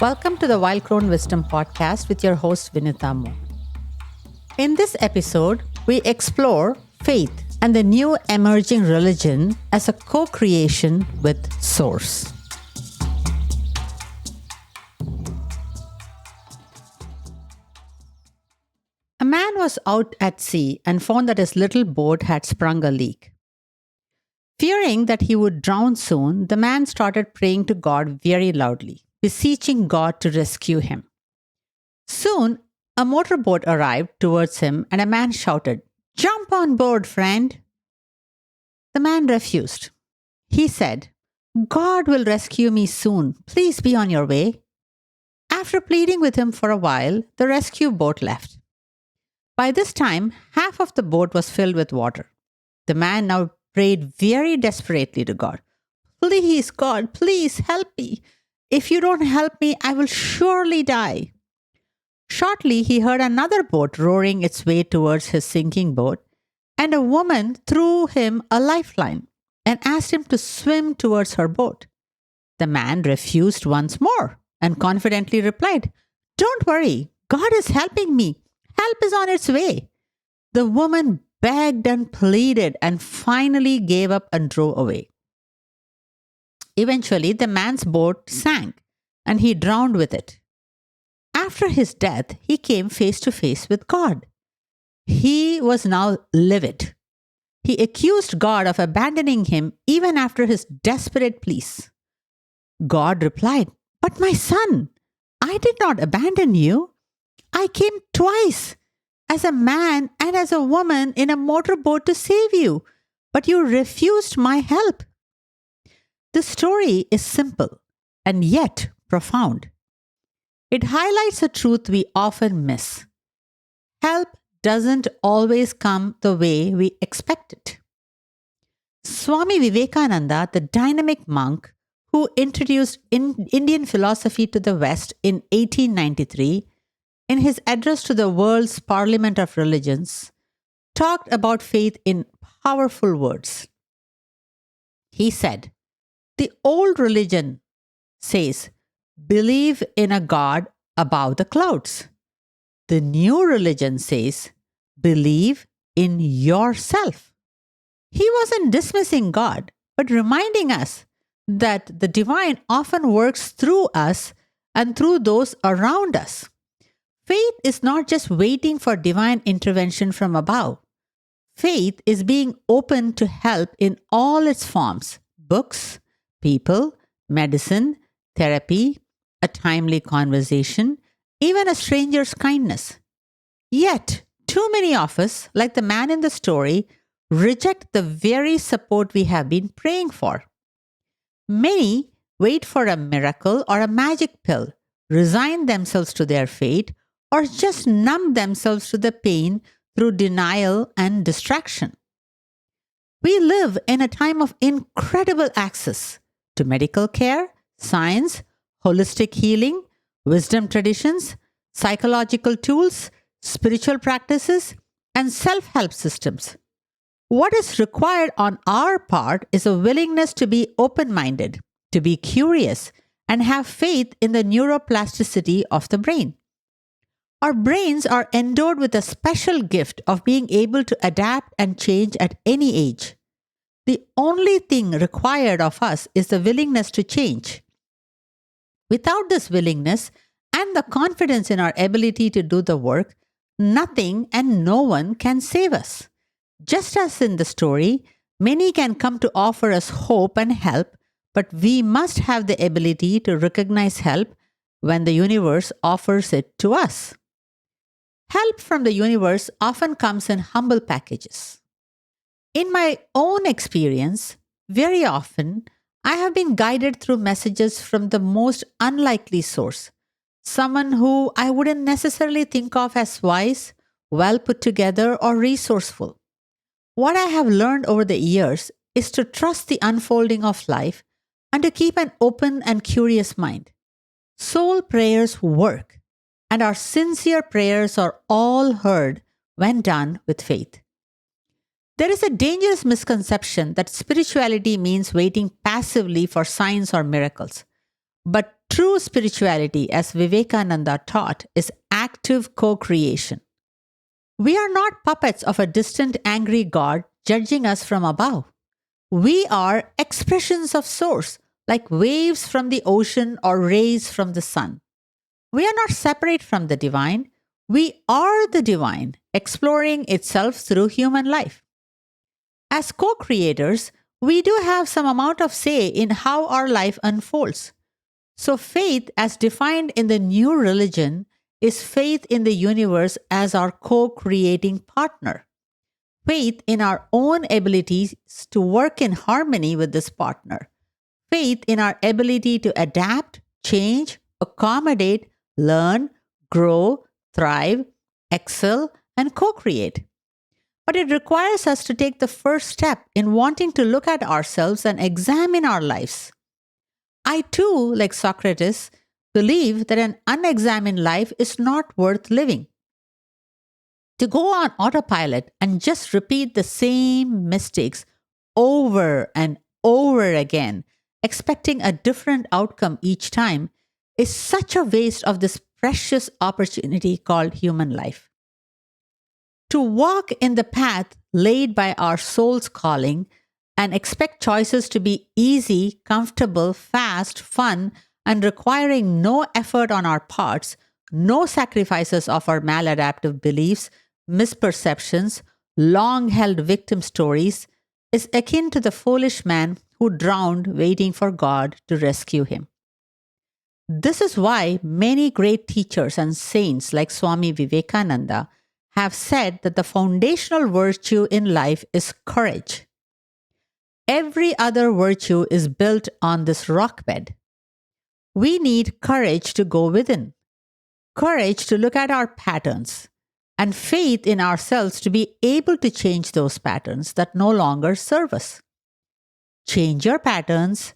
Welcome to the Wild Crone Wisdom podcast with your host Vinutha Mohan. In this episode, we explore faith and the new emerging religion as a co-creation with Source. A man was out at sea and found that his little boat had sprung a leak. Fearing that he would drown soon, the man started praying to God very loudly, beseeching God to rescue him. Soon, a motorboat arrived towards him and a man shouted, "Jump on board, friend." The man refused. He said, "God will rescue me soon. Please be on your way." After pleading with him for a while, the rescue boat left. By this time, half of the boat was filled with water. The man now prayed very desperately to God. "Please, God, please help me. If you don't help me, I will surely die." Shortly, he heard another boat roaring its way towards his sinking boat, and a woman threw him a lifeline and asked him to swim towards her boat. The man refused once more and confidently replied, "Don't worry, God is helping me. Help is on its way." The woman begged and pleaded and finally gave up and drove away. Eventually, the man's boat sank and he drowned with it. After his death, he came face to face with God. He was now livid. He accused God of abandoning him even after his desperate pleas. God replied, "But my son, I did not abandon you. I came twice, as a man and as a woman in a motorboat to save you, but you refused my help." The story is simple and yet profound. It highlights a truth we often miss. Help doesn't always come the way we expect it. Swami Vivekananda, the dynamic monk who introduced Indian philosophy to the West in 1893, in his address to the world's Parliament of Religions, talked about faith in powerful words. He said, "The old religion says, believe in a God above the clouds. The new religion says, believe in yourself." He wasn't dismissing God, but reminding us that the divine often works through us and through those around us. Faith is not just waiting for divine intervention from above. Faith is being open to help in all its forms: books, people, medicine, therapy, a timely conversation, even a stranger's kindness. Yet, too many of us, like the man in the story, reject the very support we have been praying for. Many wait for a miracle or a magic pill, resign themselves to their fate, or just numb themselves to the pain through denial and distraction. We live in a time of incredible access to medical care, science, holistic healing, wisdom traditions, psychological tools, spiritual practices, and self-help systems. What is required on our part is a willingness to be open-minded, to be curious, and have faith in the neuroplasticity of the brain. Our brains are endowed with a special gift of being able to adapt and change at any age. The only thing required of us is the willingness to change. Without this willingness and the confidence in our ability to do the work, nothing and no one can save us. Just as in the story, many can come to offer us hope and help, but we must have the ability to recognize help when the universe offers it to us. Help from the universe often comes in humble packages. In my own experience, very often, I have been guided through messages from the most unlikely source, someone who I wouldn't necessarily think of as wise, well put together, or resourceful. What I have learned over the years is to trust the unfolding of life and to keep an open and curious mind. Soul prayers work, and our sincere prayers are all heard when done with faith. There is a dangerous misconception that spirituality means waiting passively for signs or miracles. But True spirituality, as Vivekananda taught, is active co creation. We are not puppets of a distant, angry God judging us from above. We are expressions of Source, like waves from the ocean or rays from the sun. We are not separate from the divine. We are the divine, exploring itself through human life. As co creators, we do have some amount of say in how our life unfolds. So, faith, as defined in the new religion, is faith in the universe as our co creating partner. Faith in our own abilities to work in harmony with this partner. Faith in our ability to adapt, change, accommodate, learn, grow, thrive, excel, and co create. But it requires us to take the first step in wanting to look at ourselves and examine our lives. I too, like Socrates, believe that an unexamined life is not worth living. To go on autopilot and just repeat the same mistakes over and over again, expecting a different outcome each time, is such a waste of this precious opportunity called human life. To walk in the path laid by our soul's calling and expect choices to be easy, comfortable, fast, fun, and requiring no effort on our parts, no sacrifices of our maladaptive beliefs, misperceptions, long held victim stories, is akin to the foolish man who drowned waiting for God to rescue him. This is why many great teachers and saints like Swami Vivekananda have said that the foundational virtue in life is courage. Every other virtue is built on this rock bed. We need courage to go within, courage to look at our patterns, and faith in ourselves to be able to change those patterns that no longer serve us. Change your patterns,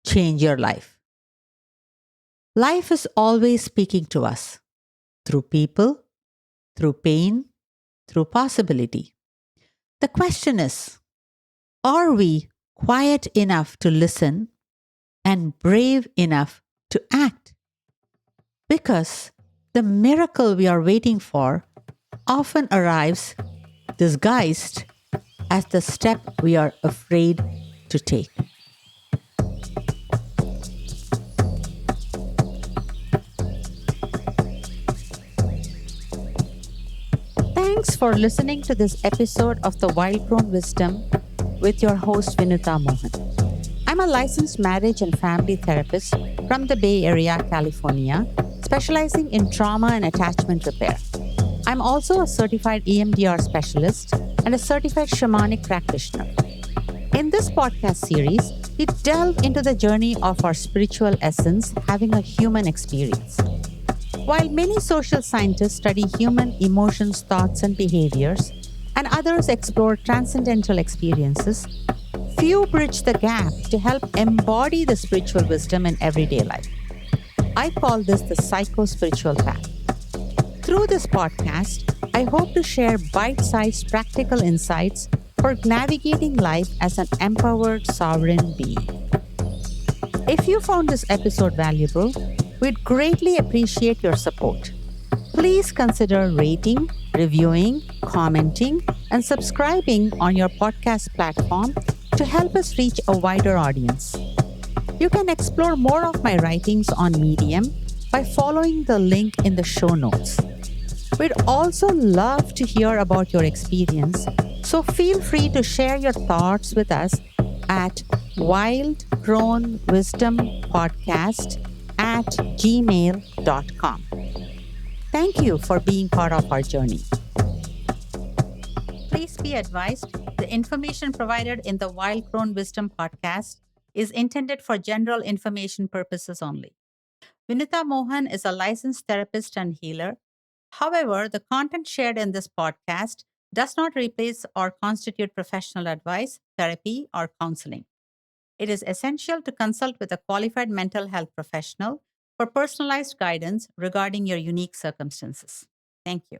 change your life. Life is always speaking to us through people, through pain, through possibility. The question is, are we quiet enough to listen and brave enough to act? Because the miracle we are waiting for often arrives disguised as the step we are afraid to take. Thanks for listening to this episode of the Wild Crone Wisdom with your host Vinutha Mohan. I'm a licensed marriage and family therapist from the Bay Area, California, specializing in trauma and attachment repair. I'm also a certified EMDR specialist and a certified shamanic practitioner. In this podcast series, we delve into the journey of our spiritual essence having a human experience. While many social scientists study human emotions, thoughts, and behaviors, and others explore transcendental experiences, few bridge the gap to help embody the spiritual wisdom in everyday life. I call this the psycho-spiritual path. Through this podcast, I hope to share bite-sized practical insights for navigating life as an empowered sovereign being. If you found this episode valuable, we'd greatly appreciate your support. Please consider rating, reviewing, commenting, and subscribing on your podcast platform to help us reach a wider audience. You can explore more of my writings on Medium by following the link in the show notes. We'd also love to hear about your experience, so feel free to share your thoughts with us at wildcronewisdompodcast@gmail.com. Thank you for being part of our journey. Please be advised, the information provided in the Wild Crone Wisdom podcast is intended for general information purposes only. Vinutha Mohan is a licensed therapist and healer. However, the content shared in this podcast does not replace or constitute professional advice, therapy, or counseling. It is essential to consult with a qualified mental health professional for personalized guidance regarding your unique circumstances. Thank you.